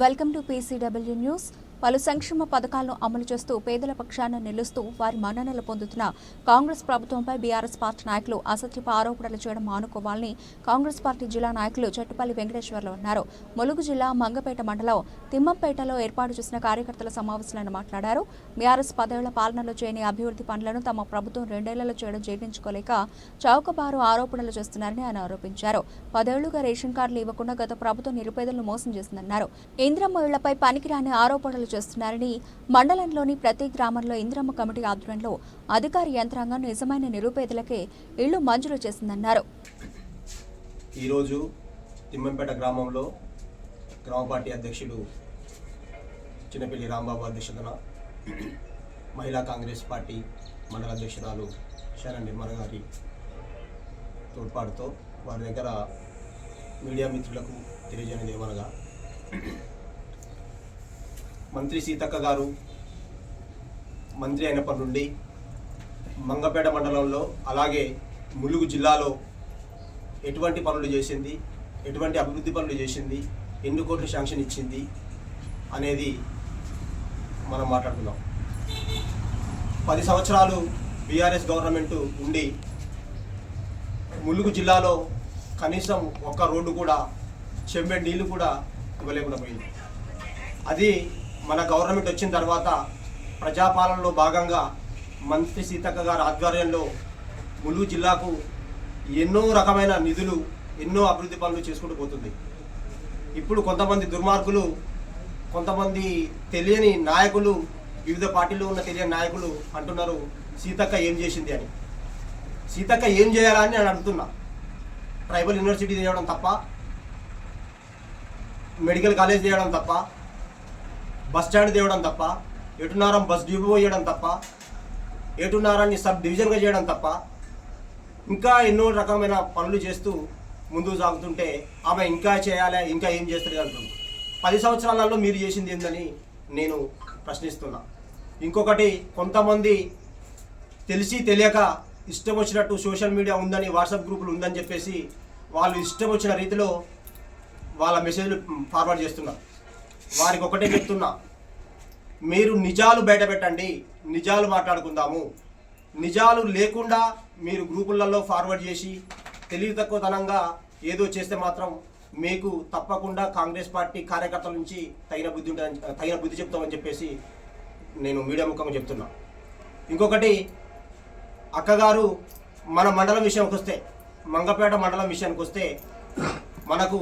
Welcome to PCW news. పలు సంక్షేమ పథకాలను అమలు చేస్తూ పేదల పక్షాన నిలుస్తూ వారి మన్ననలు పొందుతున్న కాంగ్రెస్ ప్రభుత్వంపై బీఆర్ఎస్ పార్టీ నాయకులు అసత్యపు ఆరోపణలు చేయడం మానుకోవాలని కాంగ్రెస్ పార్టీ జిల్లా నాయకులు చట్టుపల్లి వెంకటేశ్వర్లు అన్నారు. ములుగు జిల్లా మంగపేట మండలం తిమ్మంపేటలో ఏర్పాటు చేసిన కార్యకర్తల సమావేశంలో మాట్లాడారు. బీఆర్ఎస్ 10 ఏళ్ల పాలనలో చేయని అభివృద్ధి పనులను తమ ప్రభుత్వం 2 ఏళ్లలో చేయడం జీర్ణించుకోలేక చౌకబారు ఆరోపణలు చేస్తున్నారని ఆయన ఆరోపించారు. 10 ఏళ్లుగా రేషన్ కార్డులు ఇవ్వకుండా గత ప్రభుత్వం నిరుపేదలను మోసం చేసిందన్నారు. ఇంద్రమ్మ ఇళ్లపై పనికిరాని ఆరోపణలు చేస్తున్నారని, మండలంలోని ప్రతి గ్రామంలో ఇంద్రమ్మ కమిటీ ఆధ్వర్యంలో అధికార యంత్రాంగం నిజమైన నిరుపేదలకే ఇళ్లు మంజూరు చేసిందన్నారు. ఈరోజు తిమ్మంపేట గ్రామంలో గ్రామ పార్టీ అధ్యక్షుడు చిన్నపల్లి రాంబాబు అధ్యక్షతన మహిళా కాంగ్రెస్ పార్టీ మండల అధ్యక్షురాలు శరణ్ నిర్మల గారి తోడ్పాటుతో వారి దగ్గర మీడియా మిత్రులకు తెలియజేయనిది ఏమనగా, మంత్రి సీతక్క గారు మంత్రి అయినప్పటి నుండి మంగపేట మండలంలో అలాగే ములుగు జిల్లాలో ఎటువంటి పనులు చేసింది, ఎటువంటి అభివృద్ధి పనులు చేసింది, ఎన్ని కోట్లు శాంక్షన్ ఇచ్చింది అనేది మనం మాట్లాడుకుందాం. 10 సంవత్సరాలు బీఆర్ఎస్ గవర్నమెంట్ ఉండి ములుగు జిల్లాలో కనీసం ఒక్క రోడ్డు కూడా, చెంబెడ్ నీళ్లు కూడా ఇవ్వలేకుండా పోయింది. అది మన గవర్నమెంట్ వచ్చిన తర్వాత ప్రజాపాలనలో భాగంగా మంత్రి సీతక్క గారి ఆధ్వర్యంలో ములుగు జిల్లాకు ఎన్నో రకమైన నిధులు, ఎన్నో అభివృద్ధి పనులు చేసుకుంటూ పోతుంది. ఇప్పుడు కొంతమంది దుర్మార్గులు, కొంతమంది తెలియని నాయకులు, వివిధ పార్టీలో ఉన్న తెలియని నాయకులు అంటున్నారు సీతక్క ఏం చేసింది అని. సీతక్క ఏం చేయాలని నేను అడుగుతున్నా. ట్రైబల్ యూనివర్సిటీ చేయడం తప్ప, మెడికల్ కాలేజ్ చేయడం తప్ప, బస్ స్టాండ్ తేవడం తప్ప, ఎటునారం బస్ డిపో వేయడం తప్ప, ఎటునారాన్ని సబ్ డివిజన్గా చేయడం తప్ప, ఇంకా ఎన్నో రకమైన పనులు చేస్తూ ముందుకు సాగుతుంటే ఆమె ఇంకా చేయాలి, ఇంకా ఏం చేస్తుంది అంటుంది. 10 సంవత్సరాలలో మీరు చేసింది ఏందని నేను ప్రశ్నిస్తున్నా. ఇంకొకటి, కొంతమంది తెలిసి తెలియక ఇష్టం వచ్చినట్టు సోషల్ మీడియా ఉందని, వాట్సాప్ గ్రూపులు ఉందని చెప్పేసి వాళ్ళు ఇష్టం వచ్చిన రీతిలో వాళ్ళ మెసేజ్లు ఫార్వర్డ్ చేస్తున్నారు. వారికి ఒకటే చెప్తున్నా, మీరు నిజాలు బయట పెట్టండి, నిజాలు మాట్లాడుకుందాము. నిజాలు లేకుండా మీరు గ్రూపులలో ఫార్వర్డ్ చేసి తెలివి తక్కువతనంగా ఏదో చేస్తే మాత్రం మీకు తప్పకుండా కాంగ్రెస్ పార్టీ కార్యకర్తల నుంచి తగిన బుద్ధి చెప్తామని చెప్పేసి నేను మీడియా ముఖంగా చెప్తున్నా. ఇంకొకటి, అక్కగారు మన మండలం విషయానికి వస్తే, మంగపేట మండలం విషయానికి వస్తే మనకు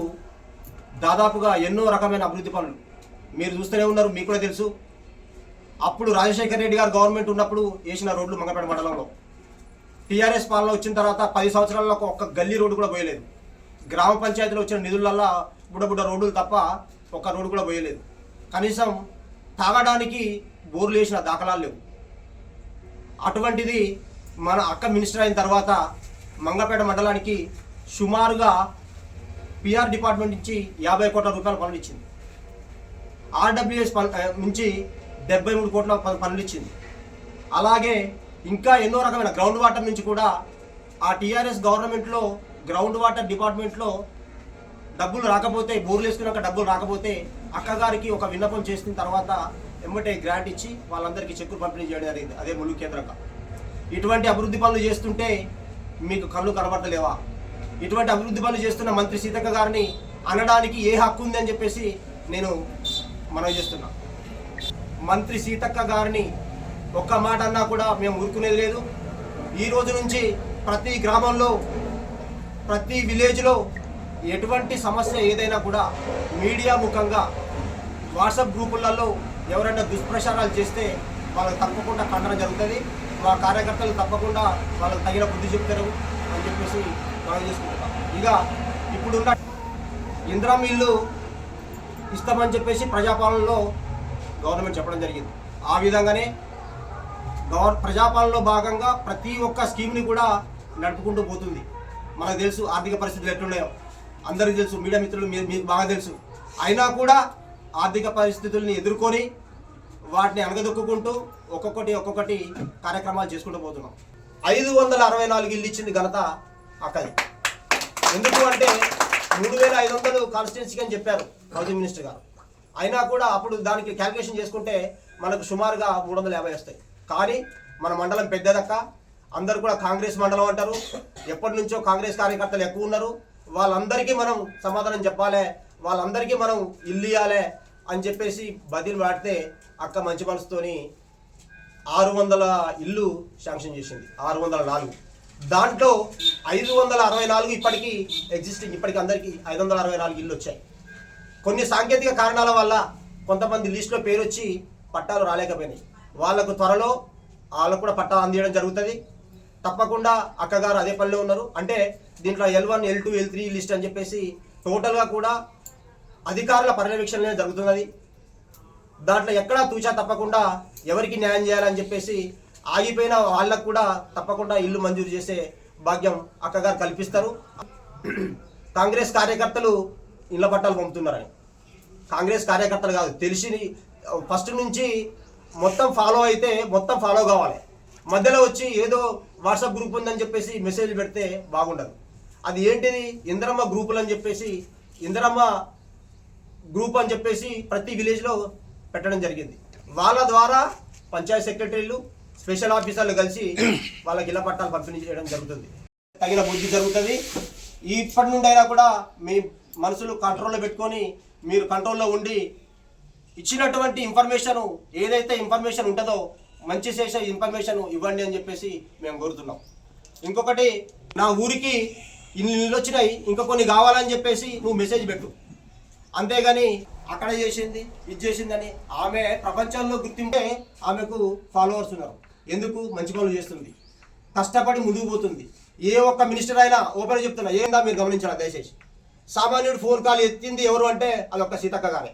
దాదాపుగా ఎన్నో రకమైన అభివృద్ధి పనులు మీరు చూస్తూనే ఉన్నారు. మీకు కూడా తెలుసు, అప్పుడు రాజశేఖర రెడ్డి గారు గవర్నమెంట్ ఉన్నప్పుడు వేసిన రోడ్లు మంగపేట మండలంలో. టీఆర్ఎస్ పాలన వచ్చిన తర్వాత 10 సంవత్సరాల్లో ఒక్క గల్లీ రోడ్డు కూడా పోయలేదు. గ్రామ పంచాయతీలో వచ్చిన నిధులల్లా బుడ్డ రోడ్డులు తప్ప ఒక్క రోడ్డు కూడా పోయలేదు. కనీసం తాగడానికి బోర్లు వేసిన దాఖలాలు లేవు. అటువంటిది మన అక్క మినిస్టర్ అయిన తర్వాత మంగపేట మండలానికి సుమారుగా పిఆర్ డిపార్ట్మెంట్ నుంచి 50 కోట్ల రూపాయల పనులు ఇచ్చింది. ఆర్డబ్ల్యూఎస్ నుంచి 73 కోట్ల పనులు ఇచ్చింది. అలాగే ఇంకా ఎన్నో రకమైన గ్రౌండ్ వాటర్ నుంచి కూడా ఆ టీఆర్ఎస్ గవర్నమెంట్లో గ్రౌండ్ వాటర్ డిపార్ట్మెంట్లో డబ్బులు రాకపోతే, బోర్లు వేసుకున్నాక డబ్బులు రాకపోతే అక్కగారికి ఒక విన్నపం చేసిన తర్వాత ఎమ్మటే గ్రాంట్ ఇచ్చి వాళ్ళందరికీ చెక్కులు పంపిణీ చేయడం జరిగింది. అదే ములుగు కేంద్రంగా. ఇటువంటి అభివృద్ధి పనులు చేస్తుంటే మీకు కళ్ళు కనబడలేవా? ఇటువంటి అభివృద్ధి పనులు చేస్తున్న మంత్రి సీతక్క గారిని అనడానికి ఏ హక్కు ఉంది అని చెప్పేసి నేను మనవి చేస్తున్నా. మంత్రి సీతక్క గారిని ఒక్క మాట అన్నా కూడా మేము ఊరుకునేది లేదు. ఈ రోజు నుంచి ప్రతి గ్రామంలో, ప్రతి విలేజ్లో ఎటువంటి సమస్య ఏదైనా కూడా మీడియా ముఖంగా, వాట్సాప్ గ్రూపులలో ఎవరైనా దుష్ప్రచారాలు చేస్తే వాళ్ళకి తప్పకుండా ఖండన జరుగుతుంది. మా కార్యకర్తలు తప్పకుండా వాళ్ళకి తగిన బుద్ధి చెప్తారు అని చెప్పేసి మనం చేసుకుంటున్నాం. ఇక ఇప్పుడున్న ఇంద్రమ్మ ఇల్లు ఇస్తామని చెప్పేసి ప్రజాపాలనలో గవర్నమెంట్ చెప్పడం జరిగింది. ఆ విధంగానే ప్రజాపాలనలో భాగంగా ప్రతి ఒక్క స్కీమ్ని కూడా నడుపుకుంటూ పోతుంది. మనకు తెలుసు ఆర్థిక పరిస్థితులు ఎట్లున్నాయో, అందరికీ తెలుసు, మీడియా మిత్రులు మీకు బాగా తెలుసు. అయినా కూడా ఆర్థిక పరిస్థితుల్ని ఎదుర్కొని వాటిని అణగదొక్కుంటూ ఒక్కొక్కటి కార్యక్రమాలు చేసుకుంటూ పోతున్నాం. 564 ఇల్లు ఇచ్చింది ఘనత అక్కది. ఎందుకు అంటే 3500 కాన్స్టిట్యున్సీకి అని చెప్పారు హౌసింగ్ మినిస్టర్ గారు. అయినా కూడా అప్పుడు దానికి క్యాల్కులేషన్ చేసుకుంటే మనకు సుమారుగా 350 వస్తాయి. కానీ మన మండలం పెద్దదక్క, అందరు కూడా కాంగ్రెస్ మండలం అంటారు. ఎప్పటి నుంచో కాంగ్రెస్ కార్యకర్తలు ఎక్కువ ఉన్నారు. వాళ్ళందరికీ మనం సమాధానం చెప్పాలి, వాళ్ళందరికీ మనం ఇల్లు ఇవ్వాలి అని చెప్పేసి బదిలీ వాడితే అక్క మంచి మనసుతోని 600 ఇల్లు శాంక్షన్ చేసింది. 604. దాంట్లో 564 ఇప్పటికీ ఎగ్జిస్టింగ్, ఇప్పటికి అందరికీ 564 ఇల్లు వచ్చాయి. కొన్ని సాంకేతిక కారణాల వల్ల కొంతమంది లిస్టులో పేరు వచ్చి పట్టాలు రాలేకపోయినాయి. వాళ్ళకు త్వరలో వాళ్ళకు కూడా పట్టాలు అందించడం జరుగుతుంది. తప్పకుండా అక్కగారు అదే పనిలో ఉన్నారు. అంటే దీంట్లో L1, L2, L3 లిస్ట్ అని చెప్పేసి టోటల్గా కూడా అధికారుల పర్యవేక్షణనే జరుగుతున్నది. దాంట్లో ఎక్కడా తూచా తప్పకుండా ఎవరికి న్యాయం చేయాలని చెప్పేసి ఆగిపోయిన వాళ్ళకు కూడా తప్పకుండా ఇల్లు మంజూరు చేసే భాగ్యం అక్కగారు కల్పిస్తారు. కాంగ్రెస్ కార్యకర్తలు ఇళ్ల పట్టాలు పంపుతున్నారని, కాంగ్రెస్ కార్యకర్తలు కాదు, తెలిసి ఫస్ట్ నుంచి మొత్తం ఫాలో అయితే మొత్తం ఫాలో కావాలి. మధ్యలో వచ్చి ఏదో వాట్సాప్ గ్రూప్ ఉందని చెప్పేసి మెసేజ్ పెడితే బాగుండదు. అది ఏంటిది, ఇందిరమ్మ గ్రూపులు అని చెప్పేసి, ఇందిరమ్మ గ్రూప్ అని చెప్పేసి ప్రతి విలేజ్లో పెట్టడం జరిగింది. వాళ్ళ ద్వారా పంచాయత్ సెక్రటరీలు, స్పెషల్ ఆఫీసర్లు కలిసి వాళ్ళకి ఇళ్ల పట్టాలు పంపిణీ చేయడం జరుగుతుంది. తగిన బుద్ధి జరుగుతుంది. ఇప్పటి నుండి అయినా కూడా మీ మనసులు కంట్రోల్లో పెట్టుకొని మీరు కంట్రోల్లో ఉండి ఇచ్చినటువంటి ఇన్ఫర్మేషన్ ఏదైతే ఇన్ఫర్మేషన్ ఉంటుందో మంచి చేసే ఇన్ఫర్మేషన్ ఇవ్వండి అని చెప్పేసి మేము కోరుతున్నాం. ఇంకొకటి, నా ఊరికి ఇన్ని ఇల్లు వచ్చినాయి, ఇంకా కొన్ని కావాలని చెప్పేసి నువ్వు మెసేజ్ పెట్టు. అంతేగాని అక్కడ చేసింది ఇది చేసిందని ఆమె ప్రపంచంలో గుర్తింపే ఆమెకు ఫాలోవర్స్ ఉన్నారు. ఎందుకు? మంచి పనులు చేస్తుంది, కష్టపడి ముందుకు పోతుంది. ఏ ఒక్క మినిస్టర్ అయినా ఓపెన్ చెప్తున్నా, ఏందా మీరు గమనించాలి దయచేసి. సామాన్యుడు ఫోన్ కాల్ ఎత్తింది ఎవరు అంటే అదొక్క సీతక్క గారే.